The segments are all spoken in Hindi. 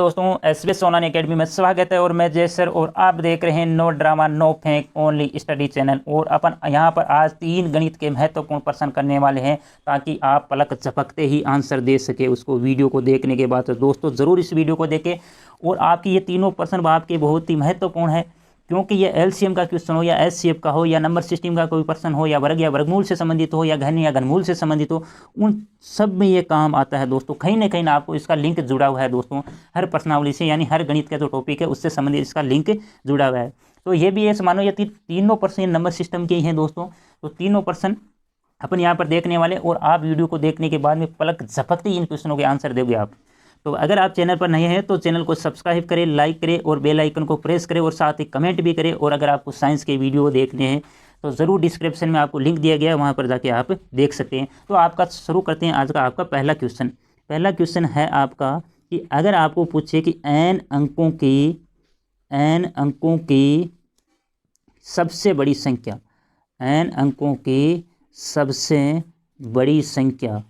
दोस्तों, एसबीएस ऑनलाइन एकेडमी में स्वागत है और मैं जय सर और आप देख रहे हैं नो ड्रामा नो फेंक ओनली स्टडी चैनल। और अपन यहाँ पर आज 3 गणित के महत्वपूर्ण प्रश्न करने वाले हैं ताकि आप पलक झपकते ही आंसर दे सके उसको वीडियो को देखने के बाद। तो दोस्तों ज़रूर इस वीडियो को देखें और आपकी ये तीनों प्रश्न आपके बहुत ही महत्वपूर्ण है, क्योंकि ये एलसीएम का क्वेश्चन हो या एचसीएफ का हो या नंबर सिस्टम का कोई प्रश्न हो या वर्गमूल से संबंधित हो या घनमूल से संबंधित हो, उन सब में ये काम आता है दोस्तों। कहीं ना कहीं आपको इसका लिंक जुड़ा हुआ है दोस्तों, हर प्रश्नावली से, यानी हर गणित का जो टॉपिक है उससे संबंधित इसका लिंक जुड़ा हुआ है। तो ये भी ऐसे मानो ये तीनों प्रश्न नंबर सिस्टम के ही हैं दोस्तों। तो तीनों प्रश्न अपन यहाँ पर देखने वाले और आप वीडियो को देखने के बाद में पलक झपकते ही इन क्वेश्चनों के आंसर दोगे आप। तो अगर आप चैनल पर नए हैं तो चैनल को सब्सक्राइब करें, लाइक करें और बेल आइकन को प्रेस करें और साथ ही कमेंट भी करें। और अगर आपको साइंस के वीडियो देखने हैं तो ज़रूर डिस्क्रिप्शन में आपको लिंक दिया गया है, वहाँ पर जाके आप देख सकते हैं। तो आपका शुरू करते हैं आज का आपका पहला क्वेश्चन। पहला क्वेश्चन है आपका कि अगर आपको पूछे कि n अंकों की सबसे बड़ी संख्या, n अंकों की सबसे बड़ी संख्या,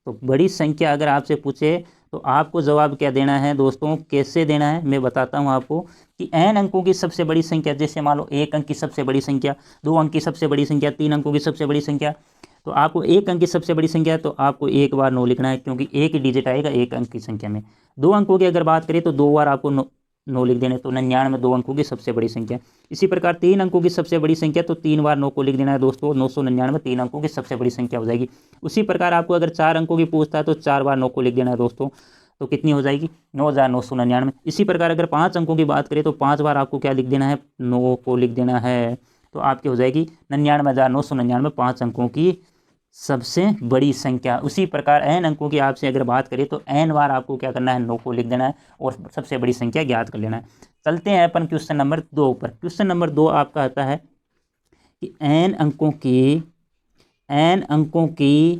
तो बड़ी संख्या अगर आपसे पूछे तो आपको जवाब क्या देना है दोस्तों, कैसे देना है मैं बताता हूं आपको। कि n अंकों की सबसे बड़ी संख्या, जैसे मान लो 1 अंक की सबसे बड़ी संख्या, 2 अंक की सबसे बड़ी संख्या, 3 अंकों की सबसे बड़ी संख्या। तो आपको 1 अंक की सबसे बड़ी संख्या है तो आपको एक बार 9 लिखना है, क्योंकि एक ही डिजिट आएगा 1 अंक की संख्या में। 2 अंकों की अगर बात करें तो 2 बार आपको 9 लिख देना है, तो 99 2 अंकों की सबसे बड़ी संख्या। इसी प्रकार 3 अंकों की सबसे बड़ी संख्या, तो 3 बार 9 को लिख देना है दोस्तों, 999 3 अंकों की सबसे बड़ी संख्या हो जाएगी। उसी प्रकार आपको अगर 4 अंकों की पूछता है तो 4 बार 9 को लिख देना है दोस्तों, तो कितनी हो जाएगी 9999। इसी प्रकार अगर 5 अंकों की बात करें तो 5 बार आपको क्या लिख देना है, 9 को लिख देना है, तो आपकी हो जाएगी 99,999 5 अंकों की सबसे बड़ी संख्या। उसी प्रकार n अंकों की आपसे अगर बात करें तो n बार आपको क्या करना है, 9 को लिख देना है और सबसे बड़ी संख्या ज्ञात कर लेना है। चलते हैं अपन क्वेश्चन नंबर 2 पर। क्वेश्चन नंबर 2 आपका आता है कि n अंकों की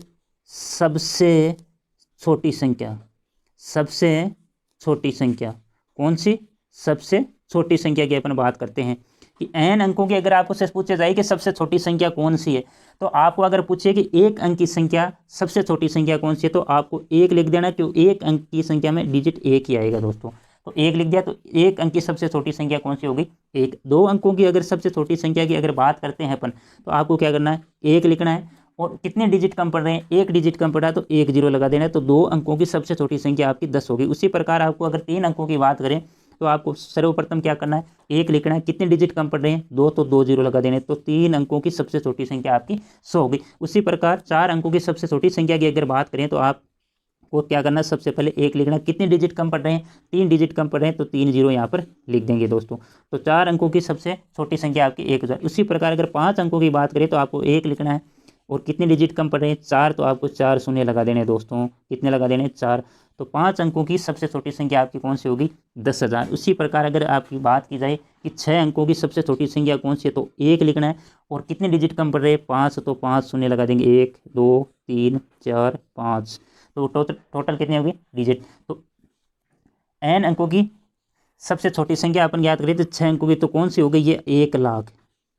सबसे छोटी संख्या, सबसे छोटी संख्या कौन सी, सबसे छोटी संख्या की अपन बात करते हैं। कि n अंकों की अगर आपको से पूछे जाए कि सबसे छोटी संख्या कौन सी है, तो आपको अगर पूछे कि 1 अंक की संख्या सबसे छोटी संख्या कौन सी है, तो आपको 1 लिख देना, क्योंकि 1 अंक की संख्या में डिजिट 1 ही आएगा दोस्तों। तो 1 लिख दिया। तो 1 अंक की सबसे छोटी संख्या कौन सी होगी, 1। 2 अंकों की अगर सबसे छोटी संख्या की अगर बात करते हैं अपन, तो आपको क्या करना है, 1 लिखना है। और कितने डिजिट कम पड़ रहे हैं, 1 डिजिट कम पड़ा है तो 1 0 लगा देना है। तो 2 अंकों की सबसे छोटी संख्या आपकी 10 होगी। उसी प्रकार आपको अगर 3 अंकों की बात करें तो आपको सर्वप्रथम क्या करना है, 1 लिखना है। कितने डिजिट कम पड़ रहे हैं, 2, तो 2 0 लगा देने। तो 3 अंकों की सबसे छोटी संख्या आपकी 100 होगी। उसी प्रकार 4 अंकों की सबसे छोटी संख्या की अगर बात करें तो आपको क्या करना है, सबसे पहले 1 लिखना है। कितने डिजिट कम पड़ रहे हैं, 3 डिजिट कम पड़ रहे हैं, तो 3 0 यहाँ पर लिख देंगे दोस्तों। तो 4 अंकों की सबसे छोटी संख्या आपकी 1000। उसी प्रकार अगर 5 अंकों की बात करें तो आपको 1 लिखना है और कितने डिजिट कम पड़ रहे हैं, 4, तो आपको 4 शून्य लगा देने दोस्तों। कितने लगा देने, 4। तो 5 अंकों की सबसे छोटी संख्या आपकी कौन सी होगी, 10,000। उसी प्रकार अगर आपकी बात की जाए कि 6 अंकों की सबसे छोटी संख्या कौन सी है, तो 1 लिखना है और कितने डिजिट कम पड़ रहे हैं, 5, तो 5 शून्य लगा देंगे, 1 2 3 4 5। तो टोटल कितने होगी डिजिट। तो n अंकों की सबसे छोटी संख्या अपन याद करें तो 6 अंकों की, तो कौन सी हो गई, ये 1 लाख।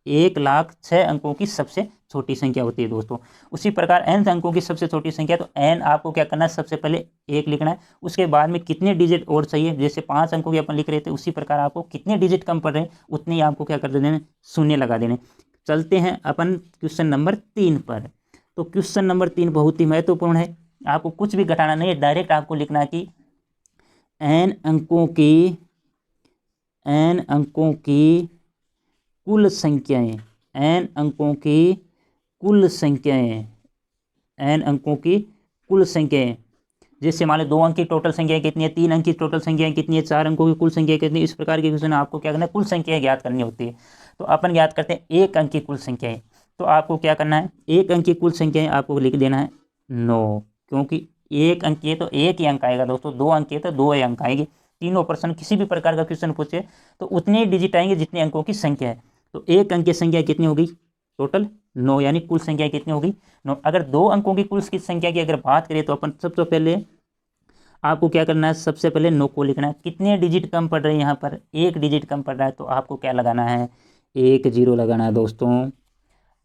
1 लाख 6 अंकों की सबसे छोटी संख्या होती है दोस्तों। उसी प्रकार n अंकों की सबसे छोटी संख्या, तो n आपको क्या करना है, सबसे पहले 1 लिखना है। उसके बाद में कितने डिजिट और चाहिए, जैसे 5 अंकों की अपन लिख रहे थे, उसी प्रकार आपको कितने डिजिट कम पड़ रहे हैं उतने ही आपको क्या कर देने, शून्य लगा देने। चलते हैं अपन क्वेश्चन नंबर 3 पर। तो क्वेश्चन नंबर 3 बहुत ही महत्वपूर्ण है, आपको कुछ भी घटाना नहीं है, डायरेक्ट आपको लिखना है कि n अंकों की कुल संख्याएं, n अंकों की कुल संख्याएं, n अंकों की कुल संख्याएं। जैसे मान लो 2 अंक की टोटल संख्या कितनी है, 3 अंक की टोटल संख्या कितनी है, 4 अंकों की कुल संख्या कितनी है। इस प्रकार के क्वेश्चन आपको क्या करना है, कुल संख्या ज्ञात करनी होती है। तो अपन ज्ञात करते हैं 1 अंक की कुल संख्याएं। तो आपको क्या करना है, 1 अंक की कुल संख्याएं आपको लिख देना है 9, क्योंकि 1 अंक है तो 1 ही अंक आएगा दोस्तों, 2 अंक है तो 2 ही अंक आएंगे। तीनों प्रश्न किसी भी प्रकार का क्वेश्चन पूछे तो उतने ही डिजिट आएंगे जितने अंकों की संख्या है। तो 1 अंक की संख्या कितनी होगी, टोटल 9, यानी कुल संख्या कितनी होगी 9। अगर 2 अंकों की कुल की संख्या की अगर बात करें तो अपन सबसे पहले आपको क्या करना है, सबसे पहले 9 को लिखना है। कितने डिजिट कम पड़ रहे हैं, यहाँ पर 1 डिजिट कम पड़ रहा है, तो आपको क्या लगाना है, 1 0 लगाना है दोस्तों।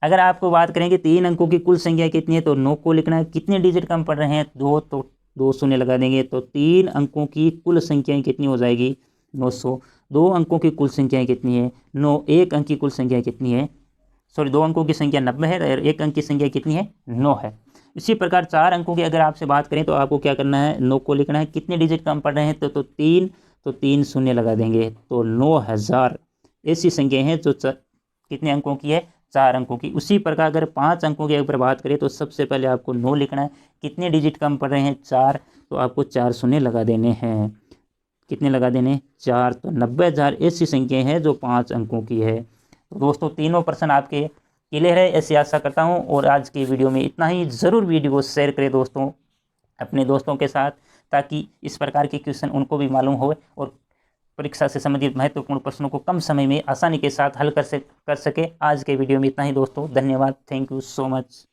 अगर आपको बात करें कि 3 अंकों की कुल संख्या कितनी है, तो 9 को लिखना है। कितने डिजिट कम पड़ रहे हैं, 2, तो 2 शून्य लगा देंगे तो 3 अंकों की कुल संख्याएं कितनी हो जाएगी 900। 2 अंकों की कुल संख्याएं कितनी है 9। 1 अंक की कुल संख्या कितनी है, सॉरी 2 अंकों की संख्या 90 है और 1 अंक की संख्या कितनी है 9 है। इसी प्रकार 4 अंकों की अगर आपसे बात करें तो आपको क्या करना है 9 को लिखना है, कितने डिजिट कम पड़ रहे हैं तो 3 शून्य लगा देंगे तो 9000 ऐसी संख्या है जो कितने अंकों की है 4 अंकों की। उसी प्रकार अगर 5 अंकों की अगर बात करें तो सबसे पहले आपको 9 लिखना है, कितने डिजिट कम पड़ रहे हैं 4 तो आपको 4 शून्य लगा देने हैं, कितने लगा देने 4 तो 90,000 ऐसी संख्या है जो 5 अंकों की है। तो दोस्तों तीनों प्रश्न आपके क्लियर है ऐसी आशा करता हूं और आज की वीडियो में इतना ही। ज़रूर वीडियो को शेयर करें दोस्तों अपने दोस्तों के साथ ताकि इस प्रकार के क्वेश्चन उनको भी मालूम हो और परीक्षा से संबंधित महत्वपूर्ण प्रश्नों को कम समय में आसानी के साथ हल कर सके। आज के वीडियो में इतना ही दोस्तों, धन्यवाद, थैंक यू सो मच।